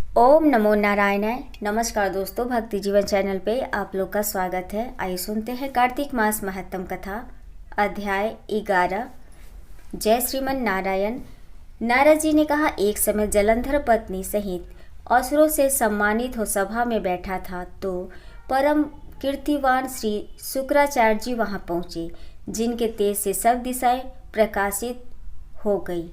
ओम नमो नारायणाय। नमस्कार दोस्तों, भक्ति जीवन चैनल पे आप लोग का स्वागत है। आइए सुनते हैं कार्तिक मास महत्तम कथा, अध्याय 11। जय श्रीमन नारायण। नारद जी ने कहा, एक समय जलंधर पत्नी सहित असुरों से सम्मानित हो सभा में बैठा था तो परम कीर्तिवान श्री शुक्राचार्य जी वहां पहुंचे, जिनके तेज से सब दिशाएं प्रकाशित हो गई।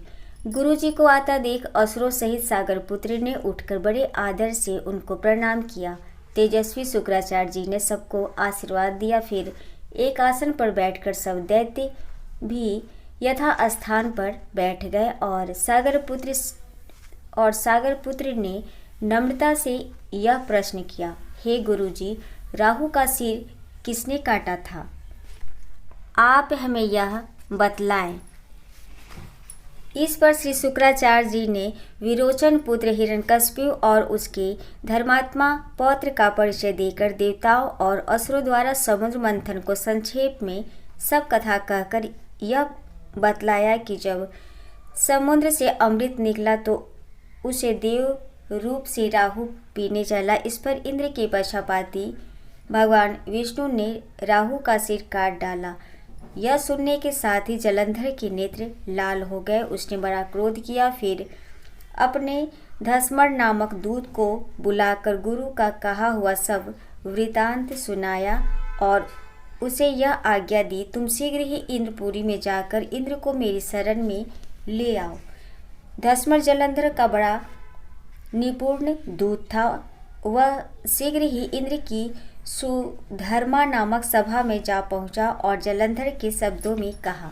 गुरुजी को आता देख असुरों सहित सागर पुत्र ने उठकर बड़े आदर से उनको प्रणाम किया। तेजस्वी शुक्राचार्य जी ने सबको आशीर्वाद दिया। फिर एक आसन पर बैठकर सब दैत्य भी यथा स्थान पर बैठ गए और सागर पुत्र ने नम्रता से यह प्रश्न किया, हे गुरुजी, राहु का सिर किसने काटा था? आप हमें यह बतलाएं। इस पर श्री शुक्राचार्य जी ने विरोचन पुत्र हिरण्यकशिपु और उसके धर्मात्मा पौत्र का परिचय देकर देवताओं और असुरों द्वारा समुद्र मंथन को संक्षेप में सब कथा कहकर यह बतलाया कि जब समुद्र से अमृत निकला तो उसे देव रूप से राहु पीने चला। इस पर इंद्र के पक्षपाती भगवान विष्णु ने राहु का सिर काट डाला। यह सुनने के साथ ही जलंधर के नेत्र लाल हो गए। उसने बड़ा क्रोध किया। फिर अपने धस्मर नामक दूत को बुलाकर गुरु का कहा हुआ सब वृतांत सुनाया और उसे यह आज्ञा दी, तुम शीघ्र ही इंद्रपुरी में जाकर इंद्र को मेरी शरण में ले आओ। धस्मर जलंधर का बड़ा निपुण दूत था। वह शीघ्र ही इंद्र की सुधर्मा नामक सभा में जा पहुंचा और जलंधर के शब्दों में कहा,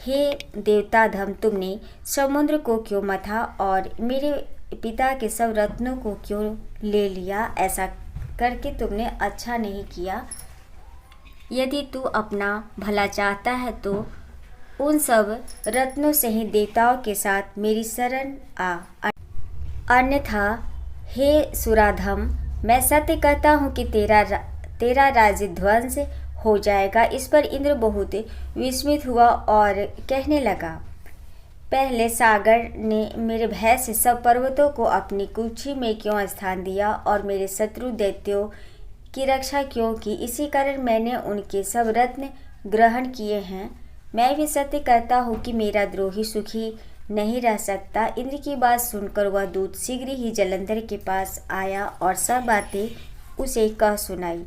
हे देवताधम, तुमने समुद्र को क्यों मथा और मेरे पिता के सब रत्नों को क्यों ले लिया? ऐसा करके तुमने अच्छा नहीं किया। यदि तू अपना भला चाहता है तो उन सब रत्नों से ही देवताओं के साथ मेरी शरण आ, अन्यथा हे सुराधम, मैं सत्य कहता हूँ कि तेरा राज्य ध्वंस हो जाएगा। इस पर इंद्र बहुत विस्मित हुआ और कहने लगा, पहले सागर ने मेरे भय से सब पर्वतों को अपनी कुक्षी में क्यों स्थान दिया और मेरे शत्रु दैत्यों की रक्षा क्यों की? इसी कारण मैंने उनके सब रत्न ग्रहण किए हैं। मैं भी सत्य कहता हूँ कि मेरा द्रोही सुखी नहीं रह सकता। इंद्र की बात सुनकर वह दूत शीघ्र ही जलंधर के पास आया और सब बातें उसे कह सुनाई,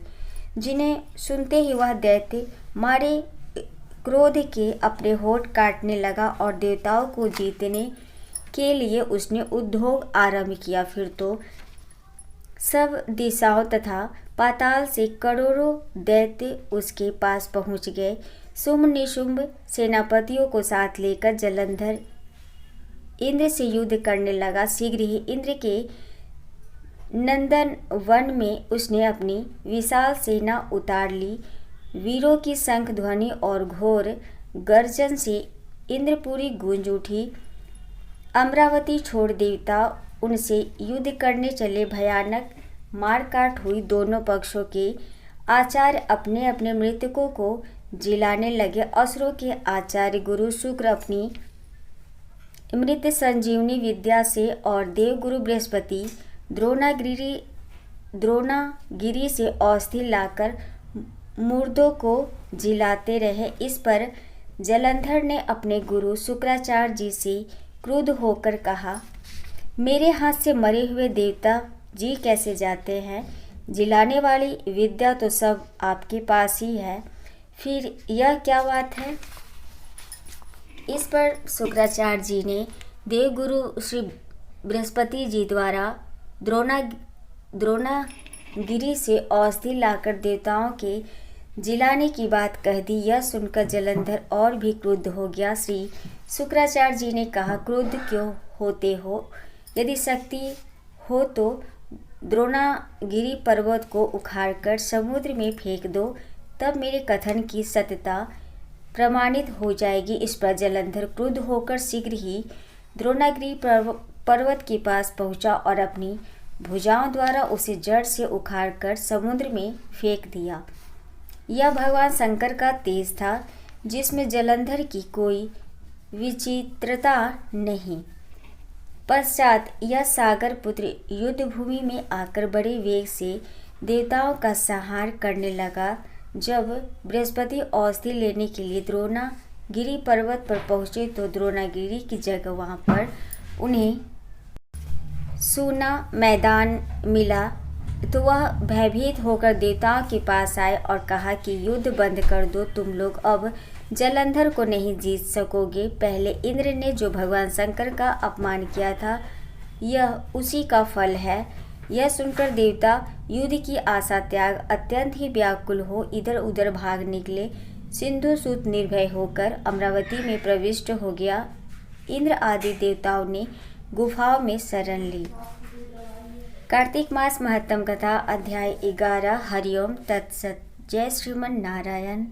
जिन्हें सुनते ही वह दैत्य मारे क्रोध के अपने होठ काटने लगा और देवताओं को जीतने के लिए उसने उद्योग आरंभ किया। फिर तो सब दिशाओं तथा पाताल से करोड़ों दैत्य उसके पास पहुंच गए। शुंभ निशुंभ सेनापतियों को साथ लेकर जलंधर इंद्र से युद्ध करने लगा। शीघ्र ही इंद्र के नंदन वन में उसने अपनी विशाल सेना उतार ली। वीरों की शंख ध्वनि और घोर गर्जन से इंद्रपुरी गूंज उठी। अमरावती छोड़ देवता उनसे युद्ध करने चले। भयानक मारकाट हुई। दोनों पक्षों के आचार्य अपने अपने मृतकों को जिलाने लगे। असुरों के आचार्य गुरु शुक्र अपनी मृत संजीवनी विद्या से और देवगुरु बृहस्पति द्रोणागिरी से औषधि लाकर मुर्दों को जिलाते रहे। इस पर जलंधर ने अपने गुरु शुक्राचार्य जी से क्रुद्ध होकर कहा, मेरे हाथ से मरे हुए देवता जी कैसे जाते हैं? जिलाने वाली विद्या तो सब आपके पास ही है, फिर यह क्या बात है? इस पर शुक्राचार्य जी ने देवगुरु श्री बृहस्पति जी द्वारा द्रोणागिरी से औषधि लाकर देवताओं के जिलाने की बात कह दी। यह सुनकर जलंधर और भी क्रुद्ध हो गया। श्री शुक्राचार्य जी ने कहा, क्रुद्ध क्यों होते हो? यदि शक्ति हो तो द्रोणागिरी पर्वत को उखाड़कर समुद्र में फेंक दो, तब मेरे कथन की सत्यता प्रमाणित हो जाएगी। इस पर जलंधर क्रुद्ध होकर शीघ्र ही द्रोणागिरी पर्वत के पास पहुंचा और अपनी भुजाओं द्वारा उसे जड़ से उखाड़कर समुद्र में फेंक दिया। यह भगवान शंकर का तेज था, जिसमें जलंधर की कोई विचित्रता नहीं। पश्चात यह सागर पुत्र युद्ध भूमि में आकर बड़े वेग से देवताओं का संहार करने लगा। जब बृहस्पति औषधि लेने के लिए द्रोणागिरी पर्वत पर पहुंचे तो द्रोणागिरी की जगह वहां पर उन्हें सूना मैदान मिला। तो वह भयभीत होकर देवताओं के पास आए और कहा कि युद्ध बंद कर दो, तुम लोग अब जलंधर को नहीं जीत सकोगे। पहले इंद्र ने जो भगवान शंकर का अपमान किया था, यह उसी का फल है। यह सुनकर देवता युद्ध की आशा त्याग अत्यंत ही व्याकुल हो इधर उधर भाग निकले। सिंधुसूत निर्भय होकर अमरावती में प्रविष्ट हो गया। इंद्र आदि देवताओं ने गुफाओं में शरण ली। कार्तिक मास महत्तम कथा अध्याय 11। हरिओम तत्सत। जय श्रीमन नारायण।